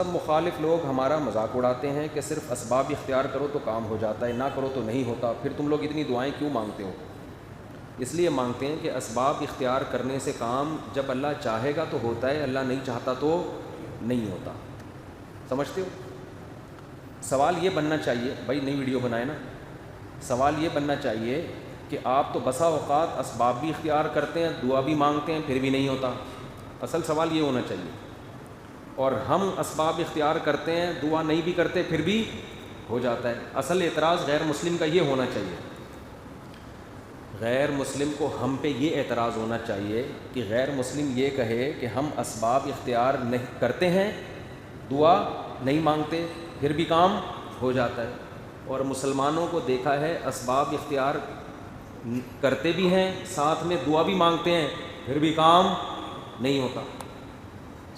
مخالف لوگ ہمارا مذاق اڑاتے ہیں کہ صرف اسباب اختیار کرو تو کام ہو جاتا ہے، نہ کرو تو نہیں ہوتا، پھر تم لوگ اتنی دعائیں کیوں مانگتے ہو؟ اس لیے مانگتے ہیں کہ اسباب اختیار کرنے سے کام جب اللہ چاہے گا تو ہوتا ہے، اللہ نہیں چاہتا تو نہیں ہوتا۔ سمجھتے ہو؟ سوال یہ بننا چاہیے، بھائی نئی ویڈیو بنائے نا، سوال یہ بننا چاہیے کہ آپ تو بسا اوقات اسباب بھی اختیار کرتے ہیں، دعا بھی مانگتے ہیں، پھر بھی نہیں ہوتا۔ اصل سوال یہ ہونا چاہیے، اور ہم اسباب اختیار کرتے ہیں، دعا نہیں بھی کرتے، پھر بھی ہو جاتا ہے۔ اصل اعتراض غیر مسلم کا یہ ہونا چاہیے، غیر مسلم کو ہم پہ یہ اعتراض ہونا چاہیے کہ غیر مسلم یہ کہے کہ ہم اسباب اختیار نہیں کرتے ہیں، دعا نہیں مانگتے، پھر بھی کام ہو جاتا ہے، اور مسلمانوں کو دیکھا ہے اسباب اختیار کرتے بھی ہیں، ساتھ میں دعا بھی مانگتے ہیں، پھر بھی کام نہیں ہوتا۔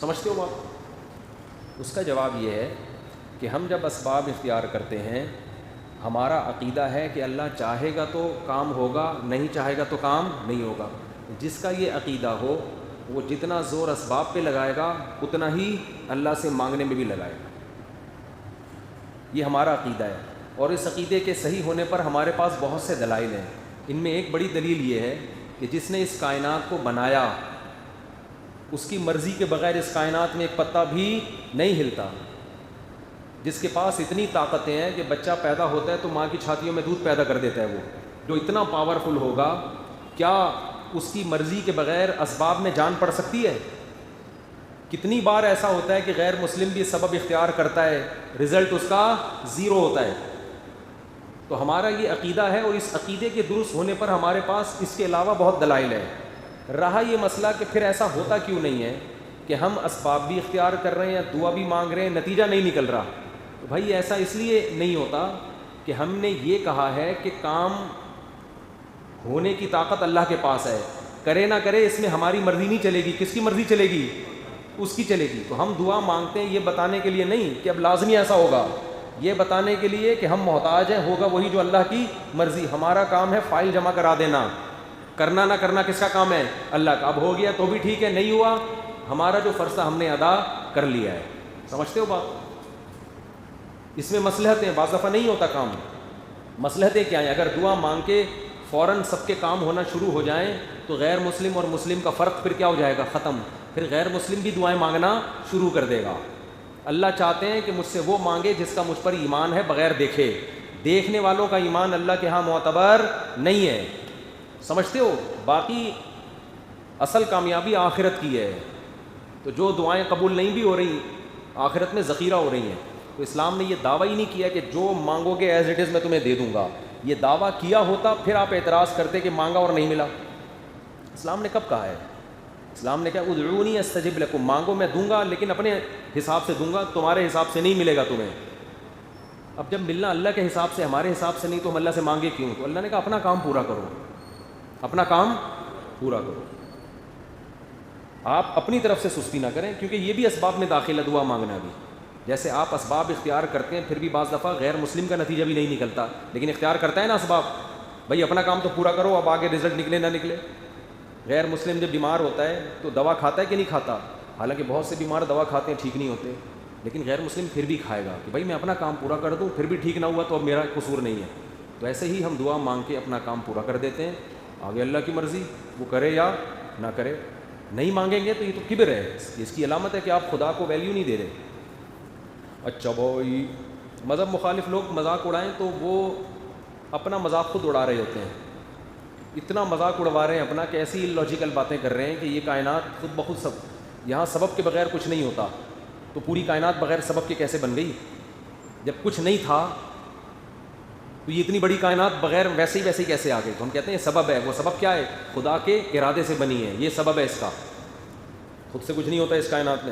سمجھتے ہو بات؟ اس کا جواب یہ ہے کہ ہم جب اسباب اختیار کرتے ہیں، ہمارا عقیدہ ہے کہ اللہ چاہے گا تو کام ہوگا، نہیں چاہے گا تو کام نہیں ہوگا۔ جس کا یہ عقیدہ ہو وہ جتنا زور اسباب پہ لگائے گا اتنا ہی اللہ سے مانگنے میں بھی لگائے گا۔ یہ ہمارا عقیدہ ہے، اور اس عقیدے کے صحیح ہونے پر ہمارے پاس بہت سے دلائل ہیں۔ ان میں ایک بڑی دلیل یہ ہے کہ جس نے اس کائنات کو بنایا اس کی مرضی کے بغیر اس کائنات میں ایک پتا بھی نہیں ہلتا، جس کے پاس اتنی طاقتیں ہیں کہ بچہ پیدا ہوتا ہے تو ماں کی چھاتیوں میں دودھ پیدا کر دیتا ہے، وہ جو اتنا پاورفل ہوگا، کیا اس کی مرضی کے بغیر اسباب میں جان پڑ سکتی ہے؟ کتنی بار ایسا ہوتا ہے کہ غیر مسلم بھی سبب اختیار کرتا ہے، رزلٹ اس کا زیرو ہوتا ہے۔ تو ہمارا یہ عقیدہ ہے، اور اس عقیدے کے درست ہونے پر ہمارے پاس اس کے علاوہ بہت دلائل ہیں۔ رہا یہ مسئلہ کہ پھر ایسا ہوتا کیوں نہیں ہے کہ ہم اسباب بھی اختیار کر رہے ہیں، دعا بھی مانگ رہے ہیں، نتیجہ نہیں نکل رہا؟ تو بھائی ایسا اس لیے نہیں ہوتا کہ ہم نے یہ کہا ہے کہ کام ہونے کی طاقت اللہ کے پاس ہے، کرے نہ کرے اس میں ہماری مرضی نہیں چلے گی۔ کس کی مرضی چلے گی؟ اس کی چلے گی۔ تو ہم دعا مانگتے ہیں یہ بتانے کے لیے نہیں کہ اب لازمی ایسا ہوگا، یہ بتانے کے لیے کہ ہم محتاج ہیں، ہوگا وہی جو اللہ کی مرضی۔ ہمارا کام ہے فائل جمع کرا دینا، کرنا نہ کرنا کس کا کام ہے؟ اللہ کا۔ اب ہو گیا تو بھی ٹھیک ہے، نہیں ہوا ہمارا جو فرض تھا ہم نے ادا کر لیا ہے۔ سمجھتے ہو بات؟ اس میں مصلحتیں، بعض دفعہ نہیں ہوتا کام۔ مصلحتیں کیا ہیں؟ اگر دعا مانگ کے فوراً سب کے کام ہونا شروع ہو جائیں تو غیر مسلم اور مسلم کا فرق پھر کیا ہو جائے گا؟ ختم۔ پھر غیر مسلم بھی دعائیں مانگنا شروع کر دے گا۔ اللہ چاہتے ہیں کہ مجھ سے وہ مانگے جس کا مجھ پر ایمان ہے بغیر دیکھے۔ دیکھنے والوں کا ایمان اللہ کے ہاں معتبر نہیں ہے۔ سمجھتے ہو؟ باقی اصل کامیابی آخرت کی ہے۔ تو جو دعائیں قبول نہیں بھی ہو رہی، آخرت میں ذخیرہ ہو رہی ہیں۔ تو اسلام نے یہ دعویٰ ہی نہیں کیا کہ جو مانگو گے ایز اٹ از میں تمہیں دے دوں گا۔ یہ دعویٰ کیا ہوتا پھر آپ اعتراض کرتے کہ مانگا اور نہیں ملا۔ اسلام نے کب کہا ہے؟ اسلام نے کہا ادعونی استجب لکم، مانگو میں دوں گا، لیکن اپنے حساب سے دوں گا، تمہارے حساب سے نہیں ملے گا تمہیں۔ اب جب ملنا اللہ کے حساب سے، ہمارے حساب سے نہیں، تو ہم اللہ سے مانگے کیوں؟ تو اللہ نے کہا اپنا کام پورا کرو، اپنا کام پورا کرو، آپ اپنی طرف سے سستی نہ کریں، کیونکہ یہ بھی اسباب میں داخل ہے دعا مانگنا بھی۔ جیسے آپ اسباب اختیار کرتے ہیں، پھر بھی بعض دفعہ غیر مسلم کا نتیجہ بھی نہیں نکلتا، لیکن اختیار کرتا ہے نا اسباب۔ بھائی اپنا کام تو پورا کرو، اب آگے رزلٹ نکلے نہ نکلے۔ غیر مسلم جب بیمار ہوتا ہے تو دوا کھاتا ہے کہ نہیں کھاتا؟ حالانکہ بہت سے بیمار دوا کھاتے ہیں ٹھیک نہیں ہوتے، لیکن غیر مسلم پھر بھی کھائے گا کہ بھائی میں اپنا کام پورا کر دوں، پھر بھی ٹھیک نہ ہوا تو اب میرا قصور نہیں ہے۔ تو ایسے ہی ہم دعا مانگ کے اپنا کام پورا کر دیتے ہیں، آگے اللہ کی مرضی، وہ کرے یا نہ کرے۔ نہیں مانگیں گے تو یہ تو کبر ہے، اس کی علامت ہے کہ آپ خدا کو ویلیو نہیں دے رہے۔ اچھا بھائی، مذہب مخالف لوگ مذاق اڑائیں تو وہ اپنا مذاق خود اڑا رہے ہوتے ہیں۔ اتنا مذاق اڑوا رہے ہیں اپنا کہ ایسی لاجیکل باتیں کر رہے ہیں کہ یہ کائنات خود بخود سب، یہاں سبب کے بغیر کچھ نہیں ہوتا، تو پوری کائنات بغیر سبب کے کیسے بن گئی؟ جب کچھ نہیں تھا تو یہ اتنی بڑی کائنات بغیر ویسے ہی کیسے آ گئی؟ تو ہم کہتے ہیں یہ سبب ہے۔ وہ سبب کیا ہے؟ خدا کے ارادے سے بنی ہے، یہ سبب ہے اس کا، خود سے کچھ نہیں ہوتا اس کائنات میں۔